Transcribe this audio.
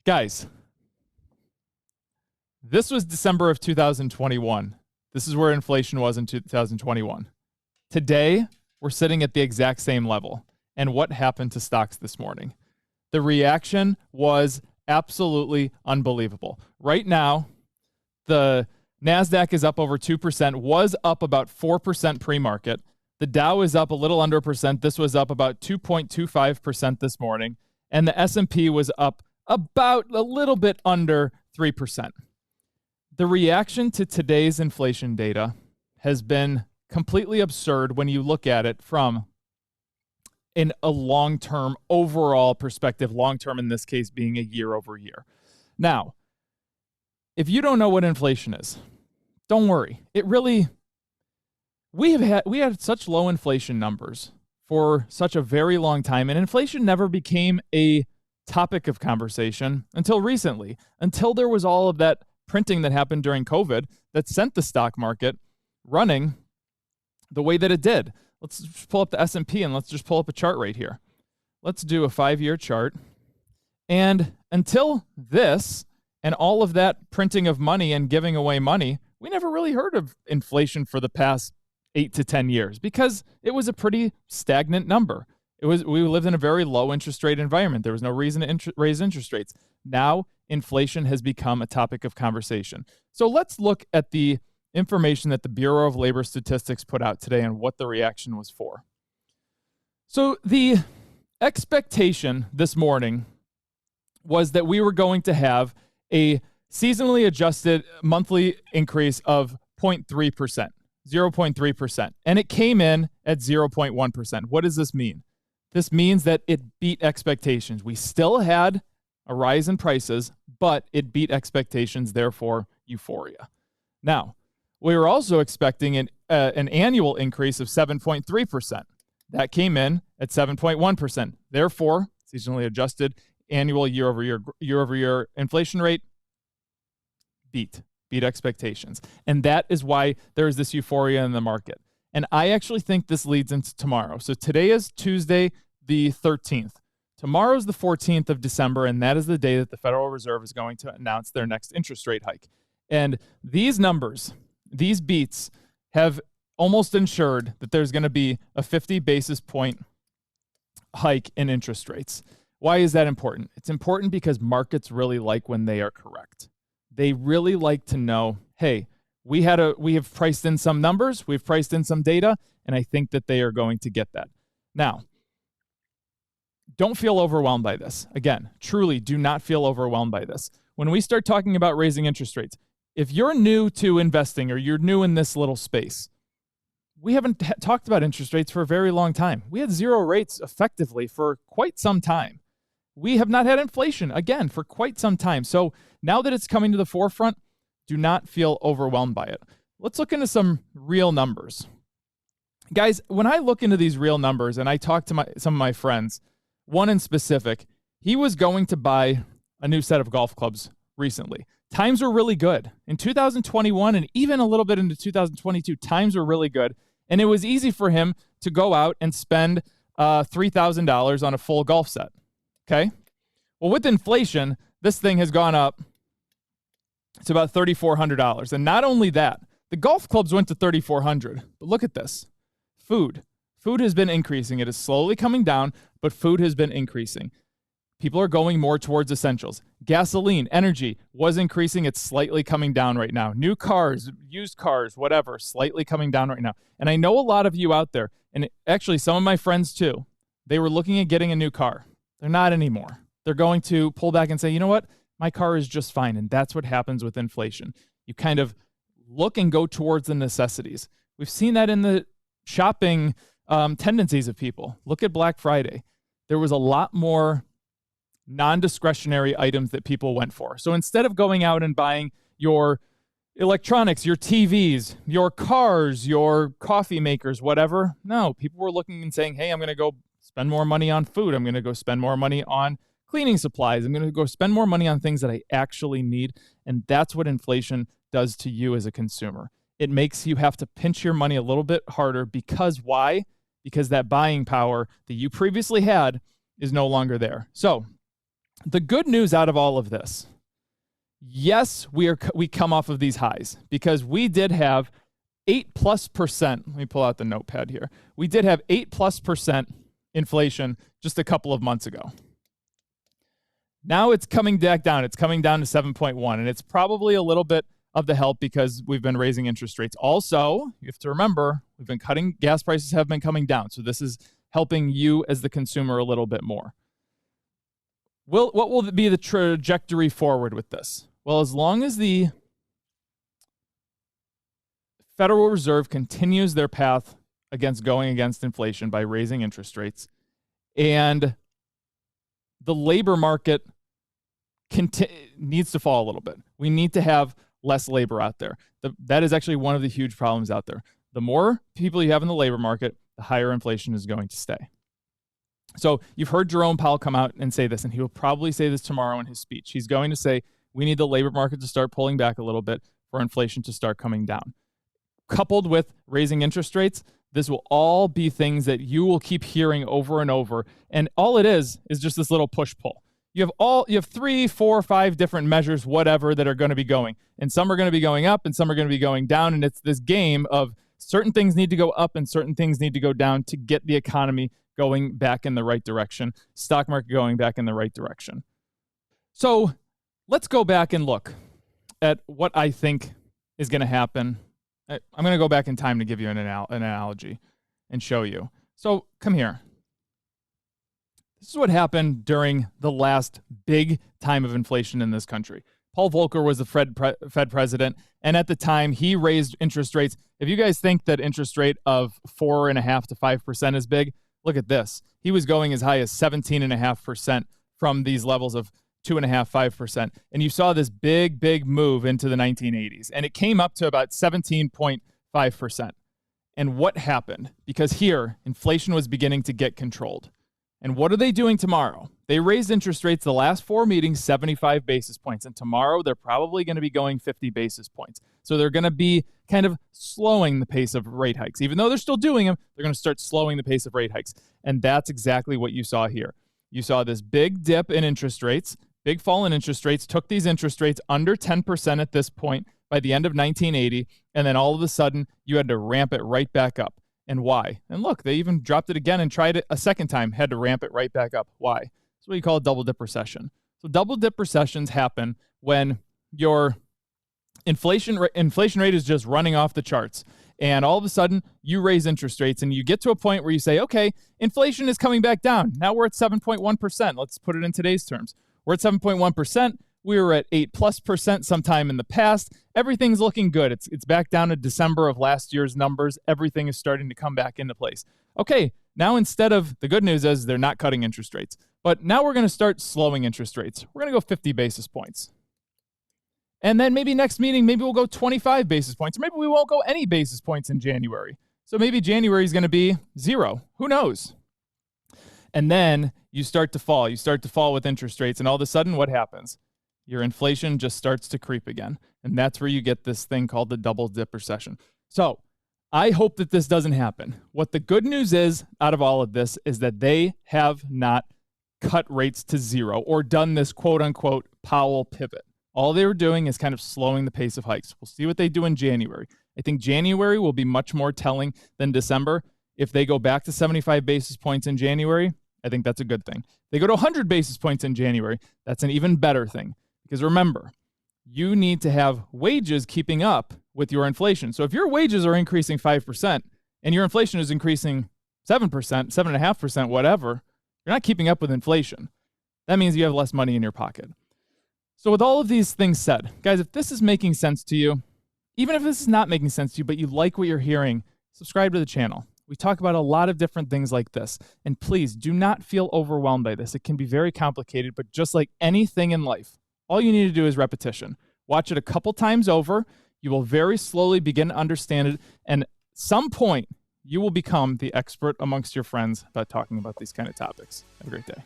Guys, this was December of 2021. This is where inflation was in 2021. Today, we're sitting at the exact same level. And what happened to stocks this morning? The reaction was absolutely unbelievable. Right now, the NASDAQ is up over 2%, was up about 4% pre-market. The Dow is up a little under a percent. This was up about 2.25% this morning. And the S&P was up about a little bit under 3%. The reaction to today's inflation data has been completely absurd when you look at it from a long-term overall perspective, long-term in this case being a year over year. Now, if you don't know what inflation is, don't worry. We had such low inflation numbers for such a very long time, and inflation never became a topic of conversation until recently, until there was all of that printing that happened during COVID that sent the stock market running the way that it did. Let's just pull up the S&P and let's just pull up a chart right here. Let's do a 5-year chart. And until this and all of that printing of money and giving away money, we never really heard of inflation for the past 8 to 10 years because it was a pretty stagnant number. We lived in a very low interest rate environment. There was no reason to raise interest rates. Now, inflation has become a topic of conversation. So let's look at the information that the Bureau of Labor Statistics put out today and what the reaction was for. So the expectation this morning was that we were going to have a seasonally adjusted monthly increase of 0.3%, 0.3%, and it came in at 0.1%. What does this mean? This means that it beat expectations. We still had a rise in prices, but it beat expectations, therefore euphoria. Now, we were also expecting an annual increase of 7.3%. That came in at 7.1%. Therefore, seasonally adjusted annual year-over-year inflation rate beat expectations. And that is why there is this euphoria in the market. And I actually think this leads into tomorrow. So today is Tuesday, the 13th. Tomorrow's the 14th of December, and that is the day that the Federal Reserve is going to announce their next interest rate hike. And these numbers, these beats, have almost ensured that there's going to be a 50 basis point hike in interest rates. Why is that important? It's important because markets really like when they are correct. They really like to know, hey, we have priced in some numbers, we've priced in some data, and I think that they are going to get that. Now, don't feel overwhelmed by this. Again, truly do not feel overwhelmed by this. When we start talking about raising interest rates, if you're new to investing or you're new in this little space, we haven't talked about interest rates for a very long time. We had zero rates effectively for quite some time. We have not had inflation, again, for quite some time. So now that it's coming to the forefront, do not feel overwhelmed by it. Let's look into some real numbers. Guys, when I look into these real numbers and I talk to some of my friends, one in specific, he was going to buy a new set of golf clubs recently. Times were really good. In 2021 and even a little bit into 2022, times were really good. And it was easy for him to go out and spend $3,000 on a full golf set. Okay? Well, with inflation, this thing has gone up to about $3,400. And not only that, the golf clubs went to $3,400. But look at this. Food. Food has been increasing. It is slowly coming down, but food has been increasing. People are going more towards essentials. Gasoline, energy was increasing. It's slightly coming down right now. New cars, used cars, whatever, slightly coming down right now. And I know a lot of you out there, and actually some of my friends too, they were looking at getting a new car. They're not anymore. They're going to pull back and say, you know what? My car is just fine. And that's what happens with inflation. You kind of look and go towards the necessities. We've seen that in the shopping tendencies of people. Look at Black Friday. There was a lot more non-discretionary items that people went for. So instead of going out and buying your electronics, your TVs, your cars, your coffee makers, whatever, no, people were looking and saying, hey, I'm going to go spend more money on food. I'm going to go spend more money on cleaning supplies. I'm going to go spend more money on things that I actually need. And that's what inflation does to you as a consumer. It makes you have to pinch your money a little bit harder because why? Because that buying power that you previously had is no longer there. So The good news out of all of this, yes, we come off of these highs because we did have 8+%. Let me pull out the notepad here. We did have 8+% inflation just a couple of months ago. Now it's coming back down. It's coming down to 7.1, and it's probably a little bit of the help because we've been raising interest rates. Also, you have to remember, gas prices have been coming down. So this is helping you as the consumer a little bit more. What will be the trajectory forward with this? Well, as long as the Federal Reserve continues their path going against inflation by raising interest rates, and the labor market needs to fall a little bit. We need to have less labor out there. That is actually one of the huge problems out there. The more people you have in the labor market, the higher inflation is going to stay. So you've heard Jerome Powell come out and say this, and he will probably say this tomorrow in his speech. He's going to say, we need the labor market to start pulling back a little bit for inflation to start coming down. Coupled with raising interest rates, this will all be things that you will keep hearing over and over. And all it is just this little push-pull. You have 3, 4, 5 different measures, whatever, that are going to be going. And some are going to be going up and some are going to be going down. And it's this game of certain things need to go up and certain things need to go down to get the economy going back in the right direction, stock market going back in the right direction. So let's go back and look at what I think is going to happen. I'm going to go back in time to give you an analogy and show you. So come here. This is what happened during the last big time of inflation in this country. Paul Volcker was the Fed president, and at the time, he raised interest rates. If you guys think that interest rate of 4.5% to 5% is big, look at this. He was going as high as 17.5% from these levels of 2.5%, 5%. And you saw this big move into the 1980s, and it came up to about 17.5%. And what happened? Because here, inflation was beginning to get controlled. And what are they doing tomorrow? They raised interest rates the last 4 meetings, 75 basis points. And tomorrow, they're probably going to be going 50 basis points. So they're going to be kind of slowing the pace of rate hikes. Even though they're still doing them, they're going to start slowing the pace of rate hikes. And that's exactly what you saw here. You saw this big dip in interest rates, big fall in interest rates, took these interest rates under 10% at this point by the end of 1980. And then all of a sudden, you had to ramp it right back up. And why? And look, they even dropped it again and tried it a second time, had to ramp it right back up. Why? That's what you call a double dip recession. So double dip recessions happen when your inflation rate is just running off the charts. And all of a sudden, you raise interest rates and you get to a point where you say, okay, inflation is coming back down. Now we're at 7.1%. Let's put it in today's terms. We're at 7.1%. We were at 8+% sometime in the past. Everything's looking good. It's back down to December of last year's numbers. Everything is starting to come back into place. Okay, now instead of, the good news is they're not cutting interest rates. But now we're going to start slowing interest rates. We're going to go 50 basis points. And then maybe next meeting, maybe we'll go 25 basis points. Or maybe we won't go any basis points in January. So maybe January is going to be 0. Who knows? And then you start to fall. You start to fall with interest rates. And all of a sudden, what happens? Your inflation just starts to creep again. And that's where you get this thing called the double dip recession. So I hope that this doesn't happen. What the good news is out of all of this is that they have not cut rates to 0 or done this quote unquote Powell pivot. All they were doing is kind of slowing the pace of hikes. We'll see what they do in January. I think January will be much more telling than December. If they go back to 75 basis points in January, I think that's a good thing. If they go to 100 basis points in January, that's an even better thing. Because remember, you need to have wages keeping up with your inflation. So if your wages are increasing 5% and your inflation is increasing 7%, 7.5%, whatever, you're not keeping up with inflation. That means you have less money in your pocket. So with all of these things said, guys, if this is making sense to you, even if this is not making sense to you, but you like what you're hearing, subscribe to the channel. We talk about a lot of different things like this. And please do not feel overwhelmed by this. It can be very complicated, but just like anything in life, all you need to do is repetition. Watch it a couple times over. You will very slowly begin to understand it. And at some point, you will become the expert amongst your friends about talking about these kind of topics. Have a great day.